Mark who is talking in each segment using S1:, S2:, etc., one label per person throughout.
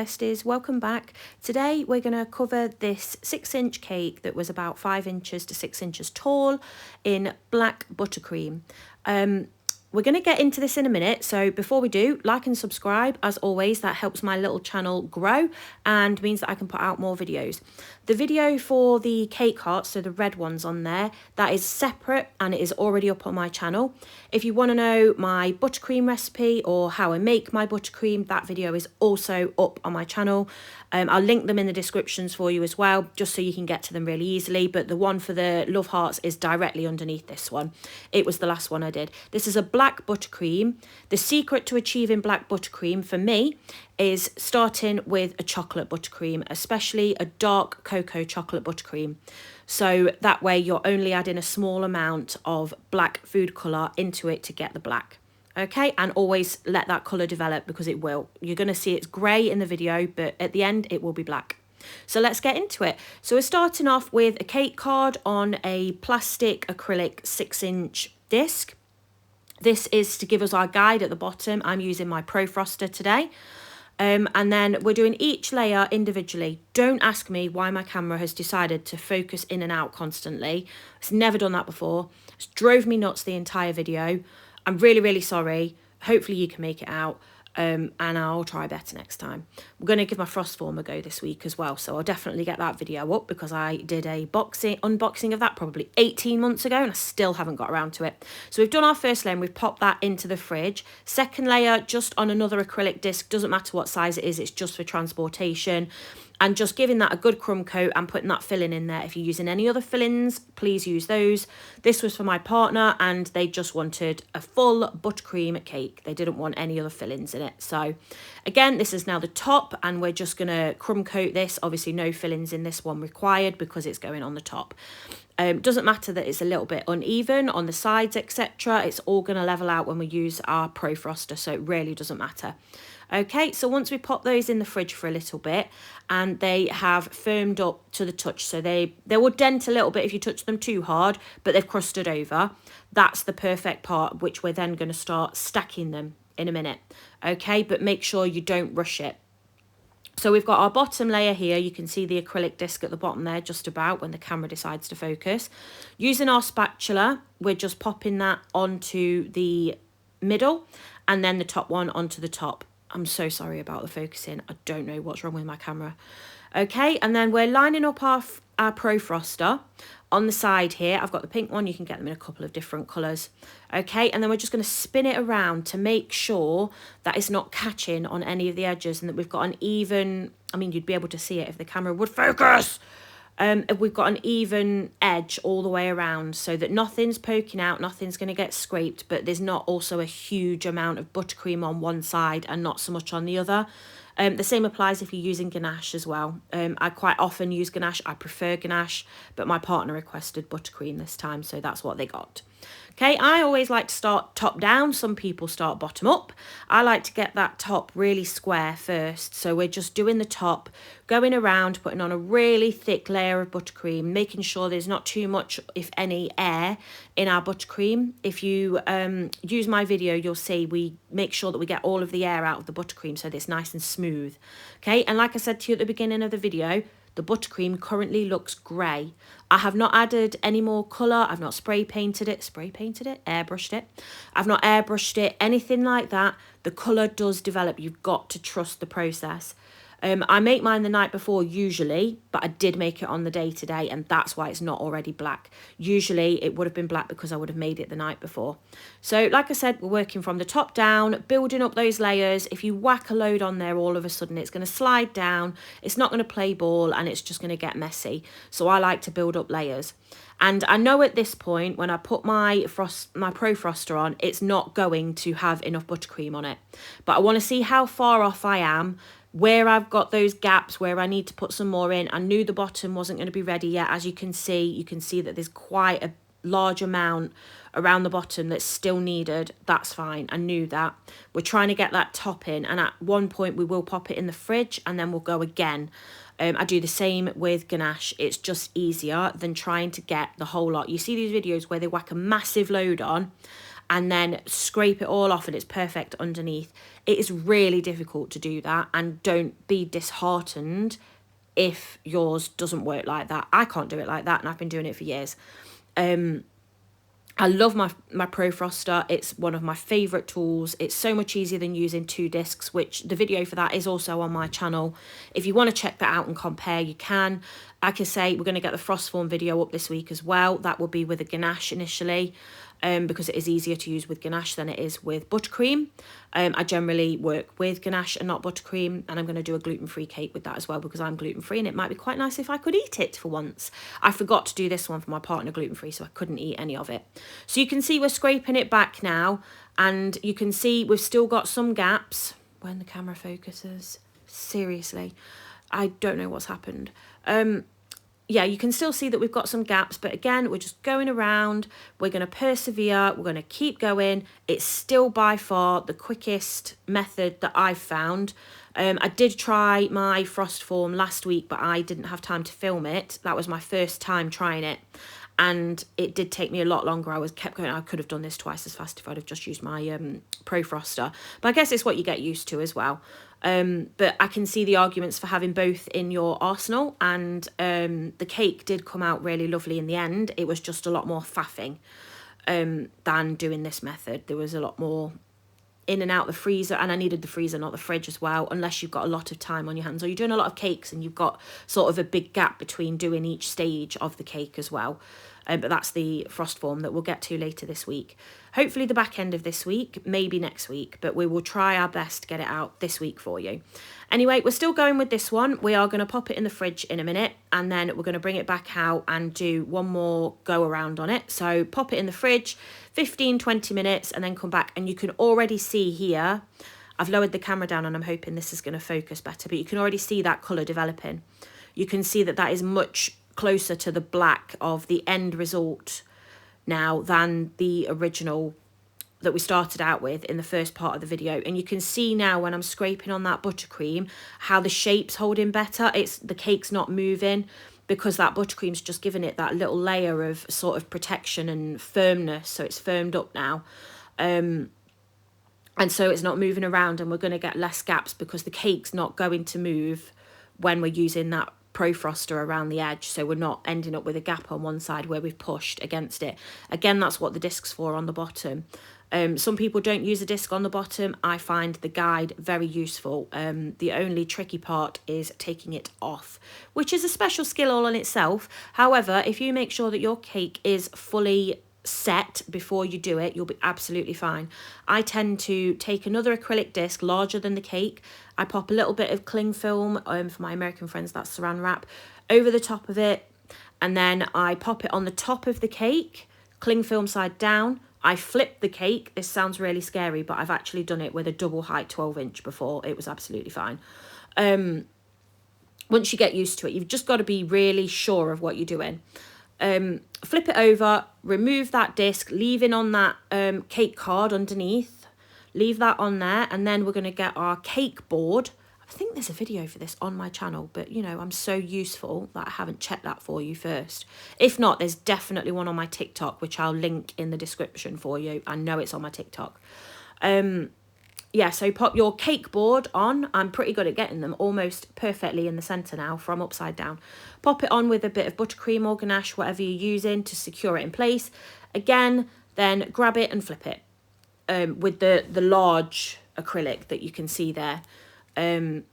S1: besties, welcome back. Today we're going to cover this 6-inch cake that was about 5 inches to 6 inches tall in black buttercream. We're going to get into this in a minute, so before we do, like and subscribe. As always, that helps my little channel grow and means that I can put out more videos. The video for the cake hearts, so the red ones on there, that is separate and it is already up on my channel. If you want to know my buttercream recipe or how I make my buttercream, that video is also up on my channel. I'll link them in the descriptions for you as well, just so you can get to them really easily. But the one for the love hearts is directly underneath this one. It was the last one I did. This is a black buttercream. The secret to achieving black buttercream for me is starting with a chocolate buttercream, especially a dark cocoa chocolate buttercream. So that way you're only adding a small amount of black food colour into it to get the black. Okay, and always let that colour develop because it will. You're going to see it's grey in the video, but at the end it will be black. So let's get into it. So we're starting off with a cake card on a plastic acrylic 6-inch disc. This is to give us our guide at the bottom. I'm using my Pro Froster today. And then we're doing each layer individually. Don't ask me why my camera has decided to focus in and out constantly. It's never done that before. It's drove me nuts the entire video. I'm really, really sorry. Hopefully you can make it out. And I'll try better next time. We're going to give my frost form a go this week as well, so I'll definitely get that video up because I did a unboxing of that probably 18 months ago and I still haven't got around to it. So we've done our first layer and we've popped that into the fridge. Second layer just on another acrylic disc, doesn't matter what size it is, it's just for transportation. And just giving that a good crumb coat and putting that filling in there. If you're using any other fillings, please use those. This was for my partner and they just wanted a full buttercream cake. They didn't want any other fillings in it. So again, this is now the top and we're just going to crumb coat this. Obviously no fillings in this one required because it's going on the top. Doesn't matter that it's a little bit uneven on the sides, etc. It's all going to level out when we use our Pro Froster, so it really doesn't matter. Okay, so once we pop those in the fridge for a little bit and they have firmed up to the touch, so they will dent a little bit if you touch them too hard, but they've crusted over. That's the perfect part, which we're then going to start stacking them in a minute. Okay, but make sure you don't rush it. So we've got our bottom layer here. You can see the acrylic disc at the bottom there, just about when the camera decides to focus. Using our spatula, we're just popping that onto the middle and then the top one onto the top. I'm so sorry about the focusing. I don't know what's wrong with my camera. Okay, and then we're lining up our Pro Froster on the side here. I've got the pink one. You can get them in a couple of different colours. Okay, and then we're just going to spin it around to make sure that it's not catching on any of the edges and that we've got an even, I mean, you'd be able to see it if the camera would focus. We've got an even edge all the way around so that nothing's poking out, nothing's going to get scraped, but there's not also a huge amount of buttercream on one side and not so much on the other. The same applies if you're using ganache as well. I quite often use ganache. I prefer ganache, but my partner requested buttercream this time, so that's what they got. Okay, I always like to start top down. Some people start bottom up. I like to get that top really square first. So we're just doing the top, going around, putting on a really thick layer of buttercream, making sure there's not too much, if any, air in our buttercream. If you use my video, you'll see we make sure that we get all of the air out of the buttercream so that it's nice and smooth. Okay, and like I said to you at the beginning of the video, the buttercream currently looks grey. I have not added any more colour. I've not airbrushed it. I've not airbrushed it, anything like that. The colour does develop. You've got to trust the process. I make mine the night before usually, but I did make it on the day today and that's why it's not already black. Usually it would have been black because I would have made it the night before. So like I said, we're working from the top down, building up those layers. If you whack a load on there, all of a sudden it's going to slide down. It's not going to play ball and it's just going to get messy. So I like to build up layers. And I know at this point, when I put my Pro Froster on, it's not going to have enough buttercream on it. But I want to see how far off I am, where I've got those gaps where I need to put some more in. I knew the bottom wasn't going to be ready yet. As you can see that there's quite a large amount around the bottom that's still needed. That's fine. I knew that. We're trying to get that top in, and at one point we will pop it in the fridge and then we'll go again. I do the same with ganache. It's just easier than trying to get the whole lot. You see these videos where they whack a massive load on and then scrape it all off and it's perfect underneath. It is really difficult to do that, and don't be disheartened if yours doesn't work like that. I can't do it like that, and I've been doing it for years. I love my Pro Froster. It's one of my favourite tools. It's so much easier than using 2 discs, which the video for that is also on my channel. If you want to check that out and compare, you can. Like I say, we're going to get the frost form video up this week as well. That will be with a ganache initially, because it is easier to use with ganache than it is with buttercream. I generally work with ganache and not buttercream, and I'm going to do a gluten-free cake with that as well because I'm gluten-free, and it might be quite nice if I could eat it for once. I forgot to do this one for my partner gluten-free, so I couldn't eat any of it. So you can see we're scraping it back now, and you can see we've still got some gaps. When the camera focuses, seriously, I don't know what's happened. Yeah, you can still see that we've got some gaps, but again, we're just going around. We're going to persevere. We're going to keep going. It's still by far the quickest method that I've found. I did try my frost form last week, but I didn't have time to film it. That was my first time trying it, and it did take me a lot longer. Kept going. I could have done this twice as fast if I'd have just used my Pro Froster, but I guess it's what you get used to as well. But I can see the arguments for having both in your arsenal, and the cake did come out really lovely in the end. It was just a lot more faffing than doing this method. There was a lot more in and out the freezer, and I needed the freezer, not the fridge as well, unless you've got a lot of time on your hands or you're doing a lot of cakes and you've got sort of a big gap between doing each stage of the cake as well. But that's the frost form that we'll get to later this week. Hopefully the back end of this week, maybe next week, but we will try our best to get it out this week for you. Anyway, we're still going with this one. We are going to pop it in the fridge in a minute, and then we're going to bring it back out and do one more go around on it. So pop it in the fridge, 15-20 minutes, and then come back, and you can already see here, I've lowered the camera down and I'm hoping this is going to focus better, but you can already see that colour developing. You can see that that is much closer to the black of the end result now than the original that we started out with in the first part of the video. And you can see now when I'm scraping on that buttercream how the shape's holding better. The cake's not moving because that buttercream's just given it that little layer of sort of protection and firmness, so it's firmed up now. And so it's not moving around, and we're going to get less gaps because the cake's not going to move when we're using that Pro Froster around the edge, so we're not ending up with a gap on one side where we've pushed against it. Again, that's what the disc's for on the bottom. Some people don't use a disc on the bottom. I find the guide very useful. The only tricky part is taking it off, which is a special skill all in itself. However, if you make sure that your cake is fully set before you do it, you'll be absolutely fine. I tend to take another acrylic disc larger than the cake. I pop a little bit of cling film, for my American friends that's saran wrap, over the top of it, and then I pop it on the top of the cake, cling film side down. I flip the cake. This sounds really scary, but I've actually done it with a double height 12-inch before. It was absolutely fine. Once you get used to it, you've just got to be really sure of what you're doing. Flip it over, remove that disc, leaving on that cake card underneath, leave that on there, and then we're going to get our cake board. I think there's a video for this on my channel, but you know, I'm so useful that I haven't checked that for you first. If not, there's definitely one on my TikTok, which I'll link in the description for you. I know it's on my TikTok. Yeah, so pop your cake board on. I'm pretty good at getting them almost perfectly in the centre now from upside down. Pop it on with a bit of buttercream or ganache, whatever you're using to secure it in place. Again, then grab it and flip it with the large acrylic that you can see there. And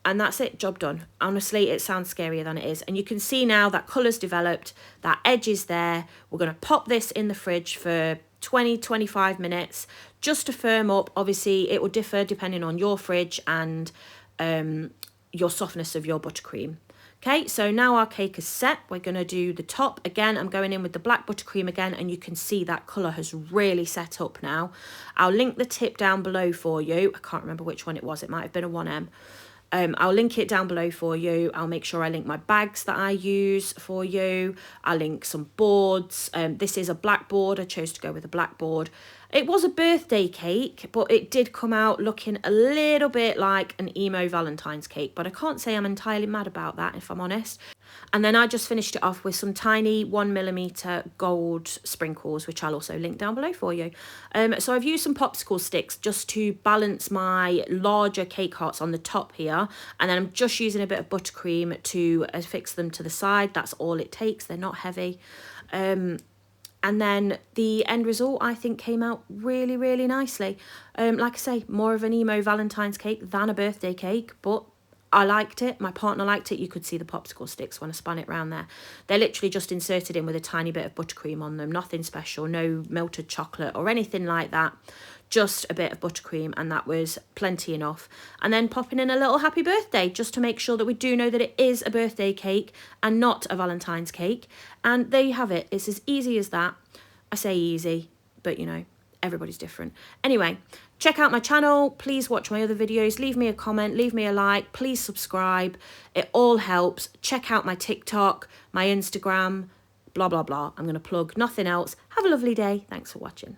S1: that's it, job done. Honestly, it sounds scarier than it is. And you can see now that colour's developed, that edge is there. We're going to pop this in the fridge for 20-25 minutes just to firm up. Obviously it will differ depending on your fridge and your softness of your buttercream. Okay, so now our cake is set. We're going to do the top again. I'm going in with the black buttercream again, and you can see that colour has really set up now. I'll link the tip down below for you. I can't remember which one it was. It might have been a 1M. I'll link it down below for you. I'll make sure I link my bags that I use for you. I'll link some boards. This is a black board. I chose to go with a black board. It was a birthday cake, but it did come out looking a little bit like an emo Valentine's cake. But I can't say I'm entirely mad about that, if I'm honest. And then I just finished it off with some tiny 1mm gold sprinkles, which I'll also link down below for you. So I've used some popsicle sticks just to balance my larger cake hearts on the top here. And then I'm just using a bit of buttercream to affix them to the side. That's all it takes. They're not heavy. And then the end result, I think, came out really, really nicely. Like I say, more of an emo Valentine's cake than a birthday cake, but I liked it. My partner liked it. You could see the popsicle sticks when I spun it around there. They're literally just inserted in with a tiny bit of buttercream on them. Nothing special, no melted chocolate or anything like that. Just a bit of buttercream, and that was plenty enough. And then popping in a little happy birthday just to make sure that we do know that it is a birthday cake and not a Valentine's cake. And there you have it. It's as easy as that. I say easy, but you know, everybody's different. Anyway, check out my channel. Please watch my other videos. Leave me a comment, leave me a like. Please subscribe. It all helps. Check out my TikTok, my Instagram, blah, blah, blah. I'm going to plug nothing else. Have a lovely day. Thanks for watching.